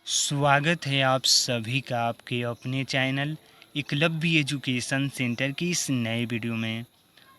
स्वागत है आप सभी का आपके अपने चैनल एकलव्य एजुकेशन सेंटर की इस नए वीडियो में।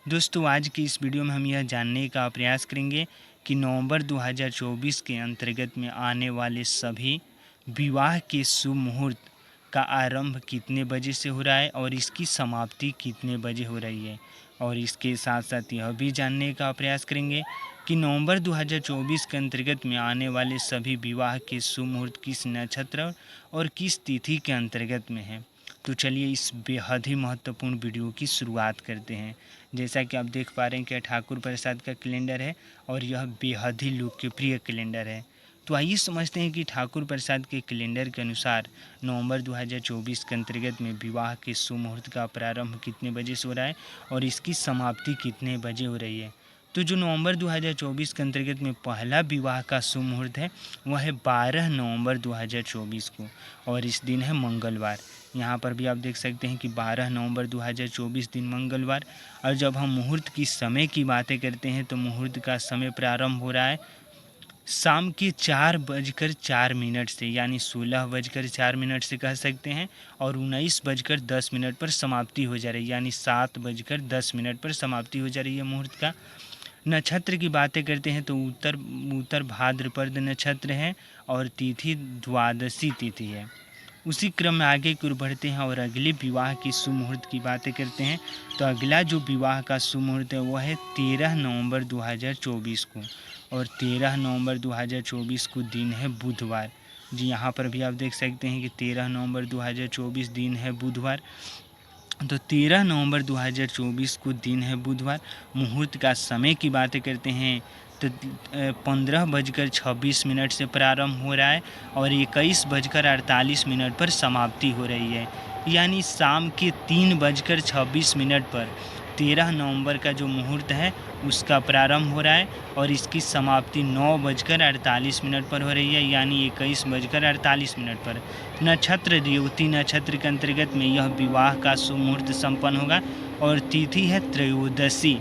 दोस्तों, आज की इस वीडियो में हम यह जानने का प्रयास करेंगे कि नवंबर 2024 के अंतर्गत में आने वाले सभी विवाह के शुभ मुहूर्त का आरंभ कितने बजे से हो रहा है और इसकी समाप्ति कितने बजे हो रही है। और इसके साथ साथ यह भी जानने का प्रयास करेंगे कि नवंबर 2024 के अंतर्गत में आने वाले सभी विवाह के शुभ मुहूर्त किस नक्षत्र और किस तिथि के अंतर्गत में है। तो चलिए इस बेहद ही महत्वपूर्ण वीडियो की शुरुआत करते हैं। जैसा कि आप देख पा रहे हैं कि ठाकुर प्रसाद का कैलेंडर है और यह बेहद ही लोकप्रिय कैलेंडर है। तो आइए समझते हैं कि ठाकुर प्रसाद के कैलेंडर के अनुसार नवंबर 2024 के अंतर्गत में विवाह के शुभ मुहूर्त का प्रारंभ कितने बजे से हो रहा है और इसकी समाप्ति कितने बजे हो रही है। तो जो नवंबर 2024 के अंतर्गत में पहला विवाह का शुभ मुहूर्त है वह है 12 नवंबर 2024 को और इस दिन है मंगलवार। यहाँ पर भी आप देख सकते हैं कि 12 नवंबर 2024 दिन मंगलवार। और जब हम मुहूर्त की समय की बातें करते हैं तो मुहूर्त का समय प्रारंभ हो रहा है शाम के 4:04 से, यानी 16:04 से कह सकते हैं, और 19:10 पर समाप्ति हो जा रही है, यानी 7:10 पर समाप्ति हो जा रही है मुहूर्त का। नक्षत्र की बातें करते हैं तो उत्तर उत्तर भाद्रपद नक्षत्र है और तिथि द्वादशी तिथि है। उसी क्रम में आगे की ओर बढ़ते हैं और अगले विवाह की शुभ मुहूर्त की बातें करते हैं। तो अगला जो विवाह का शुभ मुहूर्त है वह है 13 नवंबर 2024 को और 13 नवंबर 2024 को दिन है बुधवार। जी, यहाँ पर भी आप देख सकते हैं कि 13 नवंबर 2024 दिन है बुधवार। तो 13 नवंबर 2024 को दिन है बुधवार। मुहूर्त का समय की बातें करते हैं तो 15:26 से प्रारंभ हो रहा है और 21:48 पर समाप्ति हो रही है, यानी शाम के 3:26 पर 13 नवंबर का जो मुहूर्त है उसका प्रारंभ हो रहा है और इसकी समाप्ति 9:48 पर हो रही है, यानी 21:48 पर। नक्षत्र रेवती नक्षत्र के अंतर्गत में यह विवाह का शुभ मुहूर्त संपन्न होगा और तिथि है त्रयोदशी,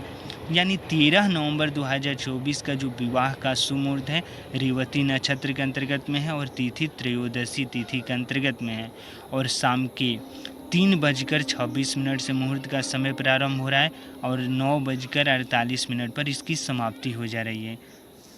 यानी 13 नवंबर 2024 का जो विवाह का शुभ मुहूर्त है रेवती नक्षत्र के अंतर्गत में है और तिथि त्रयोदशी तिथि के अंतर्गत में है और शाम के 3:26 से मुहूर्त का समय प्रारंभ हो रहा है और 9:48 पर इसकी समाप्ति हो जा रही है।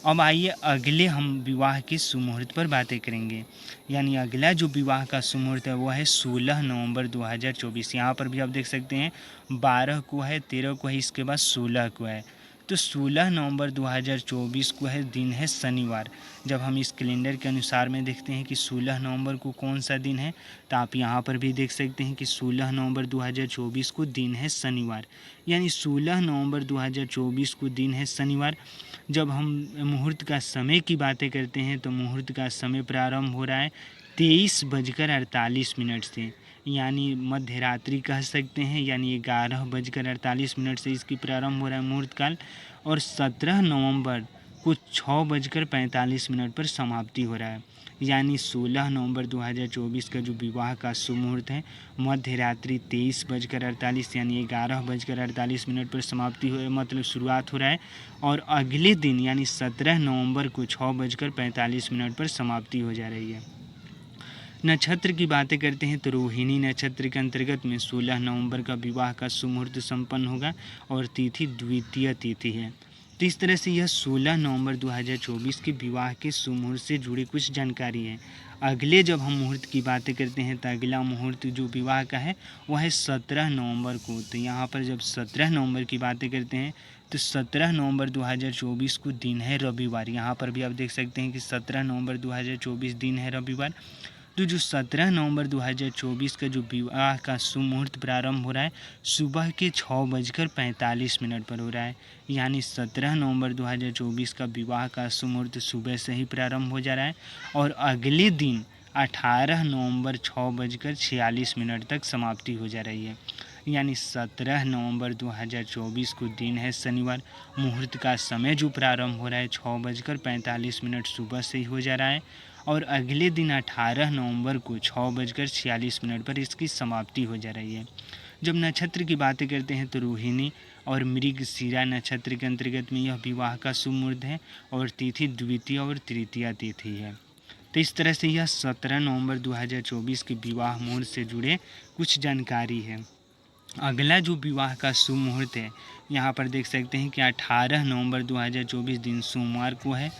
अब आइए अगले हम विवाह के शुभ मुहूर्त पर बातें करेंगे, यानी अगला जो विवाह का शुभ मुहूर्त है वह है 16 नवंबर 2024। यहाँ पर भी आप देख सकते हैं 12 को है, 13 को है, इसके बाद 16 को है। तो 16 नवंबर 2024 को है, दिन है शनिवार। जब हम इस कैलेंडर के अनुसार में देखते हैं कि 16 नवंबर को कौन सा दिन है तो आप यहाँ पर भी देख सकते हैं कि 16 नवंबर 2024 को दिन है शनिवार, यानी 16 नवंबर 2024 को दिन है शनिवार। जब हम मुहूर्त का समय की बातें करते हैं तो मुहूर्त का समय प्रारंभ हो रहा है 23:48 से, यानी मध्य रात्रि कह सकते हैं, यानी 11:48 से इसकी प्रारंभ हो रहा है मुहूर्त काल और 17 नवंबर को 6:45 पर समाप्ति हो रहा है, यानी 16 नवंबर 2024 का जो विवाह का शुभ मुहूर्त है मध्य रात्रि 23:48 यानी 11:48 पर समाप्ति हो, मतलब शुरुआत हो रहा है और अगले दिन यानी 17 नवंबर को 6:45 पर समाप्ति हो जा रही है। नक्षत्र की बातें करते हैं तो रोहिणी नक्षत्र के अंतर्गत में 16 नवंबर का विवाह का शुभ मुहूर्त संपन्न होगा और तिथि द्वितीय तिथि है। तो इस तरह से यह 16 नवंबर 2024 के विवाह के शुभ मुहूर्त से जुड़ी कुछ जानकारी है। अगले जब हम मुहूर्त की बातें करते हैं तो अगला मुहूर्त जो विवाह का है वह है 17 नवंबर को। तो यहाँ पर जब 17 नवंबर की बातें करते हैं तो 17 नवंबर 2024 को दिन है रविवार। यहाँ पर भी आप देख सकते हैं कि 17 नवंबर 2024 दिन है रविवार। तो जो 17 नवंबर 2024 का जो विवाह का शुभ मुहूर्त प्रारंभ हो रहा है सुबह के 6:45 पर हो रहा है, यानी 17 नवंबर 2024 का विवाह का शुभ मुहूर्त सुबह से ही प्रारंभ हो जा रहा है और अगले दिन 18 नवंबर 6:46 तक समाप्ति हो जा रही है, यानी 17 नवंबर 2024 को दिन है शनिवार। मुहूर्त का समय जो प्रारंभ हो रहा है 6:45 सुबह से ही हो जा रहा है और अगले दिन 18 नवंबर को 6:46 पर इसकी समाप्ति हो जा रही है। जब नक्षत्र की बातें करते हैं तो रोहिणी और मृगशिरा नक्षत्र के अंतर्गत में यह विवाह का शुभ मुहूर्त है और तिथि द्वितीय और तृतीय तिथि है। तो इस तरह से यह 17 नवंबर 2024 के विवाह मुहूर्त से जुड़े कुछ जानकारी है। अगला जो विवाह का शुभ मुहूर्त है, यहाँ पर देख सकते हैं कि 18 नवंबर 2024 दिन सोमवार को है।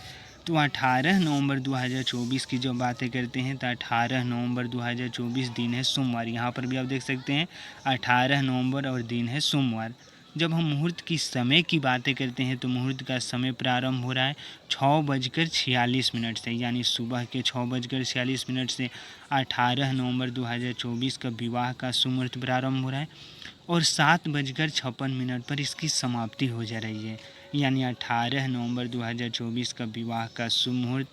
तो 18 नवंबर 2024 की जो बातें करते हैं तो 18 नवंबर 2024 दिन है सोमवार। यहाँ पर भी आप देख सकते हैं 18 नवंबर और दिन है सोमवार। जब हम मुहूर्त की समय की बातें करते हैं तो मुहूर्त का समय प्रारंभ हो रहा है 6:46 से, यानी सुबह के 6:46 से 18 नवंबर 2024 का विवाह का शुभ मुहूर्त प्रारंभ हो रहा है और 7:56 पर इसकी समाप्ति हो जा रही है। यानी 18 नवंबर 2024 का विवाह का शुभ मुहूर्त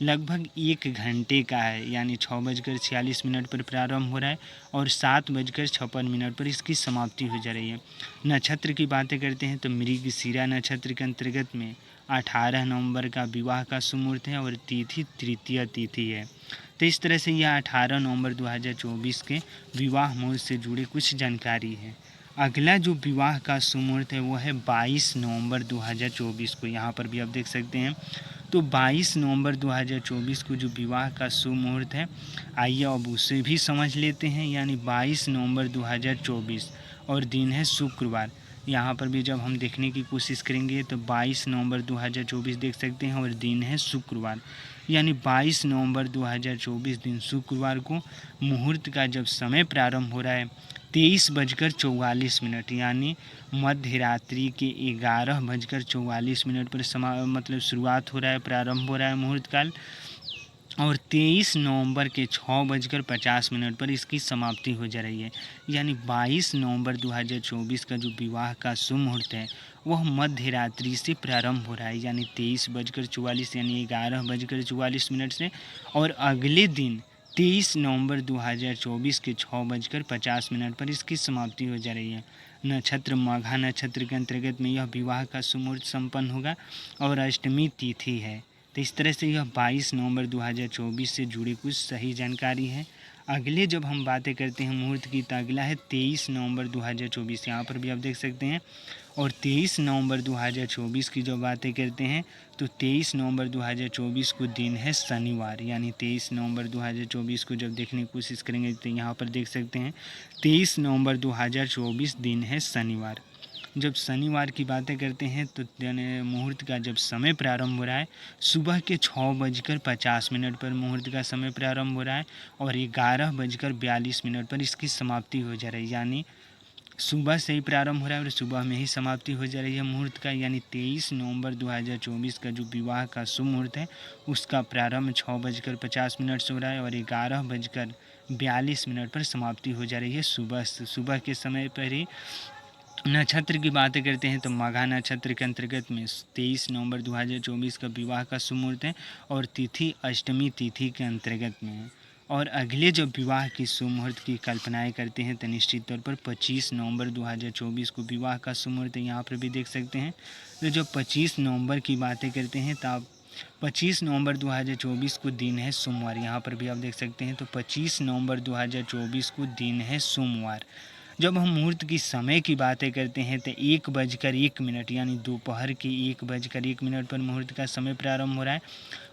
लगभग 1 घंटे का है, यानी 6:46 पर प्रारंभ हो रहा है और 7:56 पर इसकी समाप्ति हो जा रही है। नक्षत्र की बातें करते हैं तो मृगशिरा नक्षत्र के अंतर्गत में 18 नवंबर का विवाह का शुभ मुहूर्त है और तिथि तृतीया तिथि है। तो इस तरह से यह 18 नवंबर 2024 के विवाह मुहूर्त से जुड़ी कुछ जानकारी है। अगला जो विवाह का शुभ मुहूर्त है वो है 22 नवंबर 2024 को। यहाँ पर भी आप देख सकते हैं तो 22 नवंबर 2024 को जो विवाह का शुभ मुहूर्त है, आइए अब उसे भी समझ लेते हैं। यानी 22 नवंबर 2024 और दिन है शुक्रवार। यहाँ पर भी जब हम देखने की कोशिश करेंगे तो 22 नवंबर 2024 देख सकते हैं और दिन है शुक्रवार। यानी 22 नवंबर 2024 दिन शुक्रवार को मुहूर्त का जब समय प्रारंभ हो रहा है 23:44, यानी मध्य रात्रि के 11:44 पर मतलब शुरुआत हो रहा है, प्रारंभ हो रहा है मुहूर्त काल और 23 नवंबर के 6:50 पर इसकी समाप्ति हो जा रही है। यानी 22 नवंबर 2024 का जो विवाह का शुभ मुहूर्त है वह मध्य रात्रि से प्रारंभ हो रहा है, यानी 23:44 यानी 11:44 से और अगले दिन 23 नवंबर 2024 के 6:50 पर इसकी समाप्ति हो जा रही है। नक्षत्र मघा नक्षत्र के अंतर्गत में यह विवाह का शुभ मुहूर्त संपन्न होगा और अष्टमी तिथि है। तो इस तरह से यह 22 नवंबर 2024 से जुड़ी कुछ सही जानकारी है। अगले जब हम बातें करते हैं मुहूर्त की तो अगला है 23 नवंबर 2024। यहाँ पर भी आप देख सकते हैं और 23 नवंबर 2024 की जो बातें करते हैं तो 23 नवंबर 2024 को दिन है शनिवार। यानी 23 नवंबर 2024 को जब देखने की कोशिश करेंगे तो यहाँ पर देख सकते हैं 23 नवंबर 2024 दिन है शनिवार। जब शनिवार की बातें करते हैं तो मुहूर्त का जब समय प्रारंभ हो रहा है सुबह के 6:50 पर मुहूर्त का समय प्रारंभ हो रहा है और 11:42 पर इसकी समाप्ति हो जा रही है। यानी सुबह से ही प्रारंभ हो रहा है और सुबह में ही समाप्ति हो जा रही है मुहूर्त का। यानी 23 नवंबर 2024 का जो विवाह का शुभ मुहूर्त है उसका प्रारंभ 6:50 से हो रहा है और 11:42 पर समाप्ति हो जा रही है सुबह के समय पर ही। नक्षत्र की बातें करते हैं तो मघा नक्षत्र के अंतर्गत में 23 नवंबर 2024 का विवाह का शुभ मुहूर्त है और तिथि अष्टमी तिथि के अंतर्गत में है। और अगले जो विवाह की शुभ मुहूर्त की कल्पनाएं करते हैं तो निश्चित तौर पर 25 नवंबर 2024 को विवाह का शुभ मुहूर्त है। यहाँ पर भी देख सकते हैं तो जो 25 नवंबर की बातें करते हैं तो आप 25 नवंबर 2024 को दिन है सोमवार। यहाँ पर भी आप देख सकते हैं तो 25 नवंबर 2024 को दिन है सोमवार। जब हम मुहूर्त की समय की बातें करते हैं तो 1:01 यानी दोपहर के 1:01 पर मुहूर्त का समय प्रारंभ हो रहा है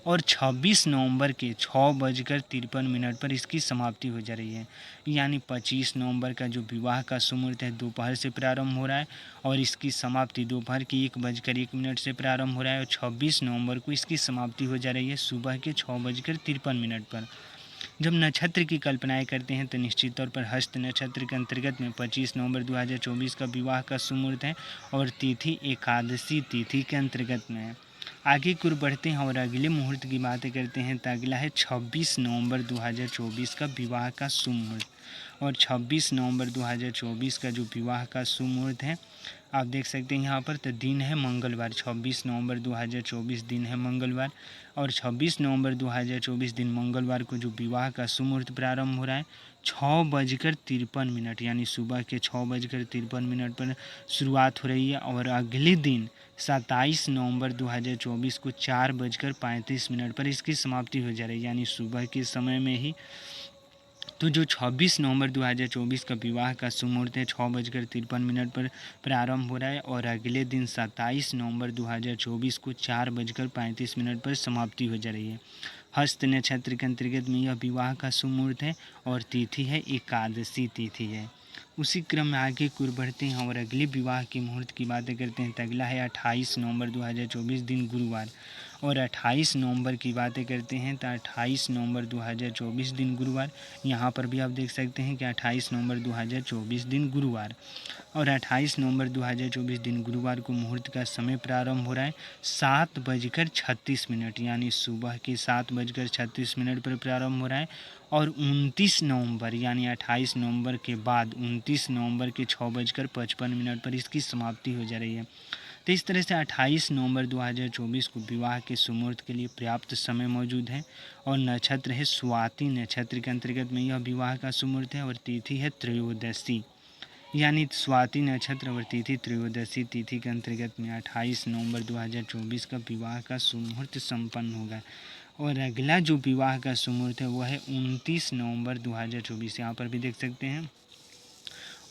और 26 नवंबर के 6:53 पर इसकी समाप्ति हो जा रही है। यानी 25 नवंबर का जो विवाह का शुभ मुहूर्त है दोपहर से प्रारंभ हो रहा है और इसकी समाप्ति दोपहर के 1:01 से प्रारंभ हो रहा है और 26 नवंबर को इसकी समाप्ति हो जा रही है सुबह के 6:53 पर। जब नक्षत्र की कल्पनाएं करते हैं तो निश्चित तौर पर हस्त नक्षत्र के अंतर्गत में 25 नवंबर 2024 का विवाह का शुभ मुहूर्त है और तिथि एकादशी तिथि के अंतर्गत में है। आगे की ओर बढ़ते हैं और अगले मुहूर्त की बातें करते हैं तो अगला है 26 नवंबर 2024 का विवाह का शुभ मुहूर्त और 26 नवंबर 2024 का जो विवाह का शुभ मुहूर्त है आप देख सकते हैं यहाँ पर तो दिन है मंगलवार। 26 नवंबर 2024 दिन है मंगलवार और 26 नवंबर 2024 दिन मंगलवार को जो विवाह का शुभ मुहूर्त प्रारंभ हो रहा है 6:53 यानी सुबह के 6:53 पर शुरुआत हो रही है और अगले दिन 27 नवंबर 2024 को 4:35 पर इसकी समाप्ति हो जा रही है। यानी सुबह के समय में ही तो जो 26 नवंबर 2024 का विवाह का शुभ मुहूर्त है 6:53 पर प्रारंभ हो रहा है और अगले दिन 27 नवंबर 2024 को 4:35 पर समाप्ति हो जा रही है। हस्त नक्षत्र के अंतर्गत में यह विवाह का शुभ मुहूर्त है और तिथि है एकादशी तिथि है। उसी क्रम में आगे की ओर बढ़ते हैं और अगले विवाह के मुहूर्त की बातें करते हैं। तो अगला है 28 नवंबर 2024 दिन गुरुवार। और 28 नवंबर की बातें करते हैं तो 28 नवंबर 2024 दिन गुरुवार, यहाँ पर भी आप देख सकते हैं कि 28 नवंबर 2024 दिन गुरुवार और 28 नवंबर 2024 दिन गुरुवार को मुहूर्त का समय प्रारंभ हो रहा है 7:36 यानी सुबह के 7:36 पर प्रारंभ हो रहा है और 29 नवंबर यानी 28 नवंबर के बाद 29 नवंबर के 6:55 पर इसकी समाप्ति हो जा रही है। तो इस तरह से 28 नवंबर 2024 को विवाह के सुमुहूर्त के लिए पर्याप्त समय मौजूद है और नक्षत्र है स्वाति नक्षत्र के अंतर्गत में यह विवाह का सुमुहूर्त है और तिथि है त्रयोदशी यानी स्वाति नक्षत्र और तिथि त्रयोदशी तिथि के अंतर्गत में 28 नवंबर 2024 का विवाह का सुमुहूर्त संपन्न होगा। और अगला जो विवाह का सुमुहूर्त है वह है 29 नवंबर 2024, यहाँ पर भी देख सकते हैं।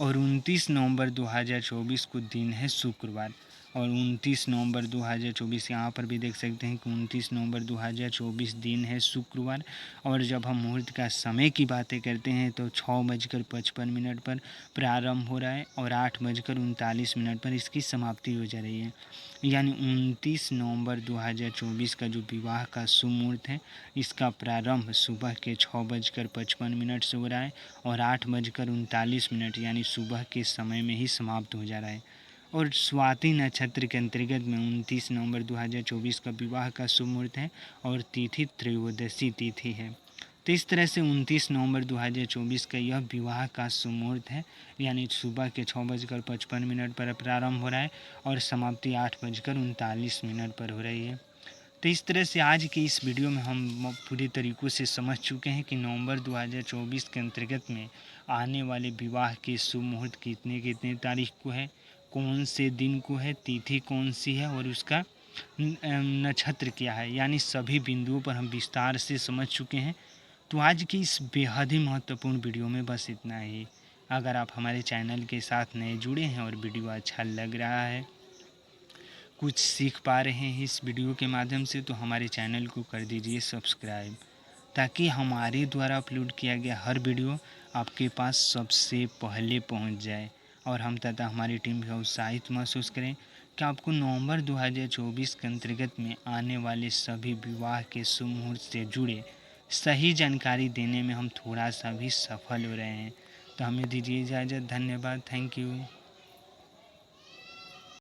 और 29 नवंबर 2024 को दिन है शुक्रवार और 29 नवंबर 2024 यहाँ पर भी देख सकते हैं कि 29 नवंबर 2024 दिन है शुक्रवार। और जब हम मुहूर्त का समय की बातें करते हैं तो 6:55 पर प्रारंभ हो रहा है और 8:39 पर इसकी समाप्ति हो जा रही है। यानी 29 नवंबर 2024 का जो विवाह का शुभ मुहूर्त है इसका प्रारंभ सुबह के 6:55 से हो रहा है और 8:39 यानी सुबह के समय में ही समाप्त हो जा रहा है। और स्वाति नक्षत्र के अंतर्गत में 29 नवंबर 2024 का विवाह का शुभ मुहूर्त है और तिथि त्रयोदशी तिथि है। तो इस तरह से 29 नवंबर 2024 का यह विवाह का शुभ मुहूर्त है यानी सुबह के 6:55 पर प्रारंभ हो रहा है और समाप्ति 8:39 पर हो रही है। तो इस तरह से आज की इस वीडियो में हम पूरी तरीक़ों से समझ चुके हैं कि नवंबर 2024 के अंतर्गत में आने वाले विवाह के शुभ मुहूर्त कितने कितने तारीख को है, कौन से दिन को है, तिथि कौन सी है और उसका नक्षत्र क्या है, यानी सभी बिंदुओं पर हम विस्तार से समझ चुके हैं। तो आज की इस बेहद ही महत्वपूर्ण वीडियो में बस इतना ही। अगर आप हमारे चैनल के साथ नए जुड़े हैं और वीडियो अच्छा लग रहा है, कुछ सीख पा रहे हैं इस वीडियो के माध्यम से, तो हमारे चैनल को कर दीजिए सब्सक्राइब ताकि हमारे द्वारा अपलोड किया गया हर वीडियो आपके पास सबसे पहले पहुंच जाए और हम तथा हमारी टीम भी उत्साहित महसूस करें कि आपको नवंबर 2024 के अंतर्गत में आने वाले सभी विवाह के शुभ मुहूर्त से जुड़े सही जानकारी देने में हम थोड़ा सा भी सफल हो रहे हैं। तो हमें दीजिए इजाज़त। धन्यवाद। Thank you.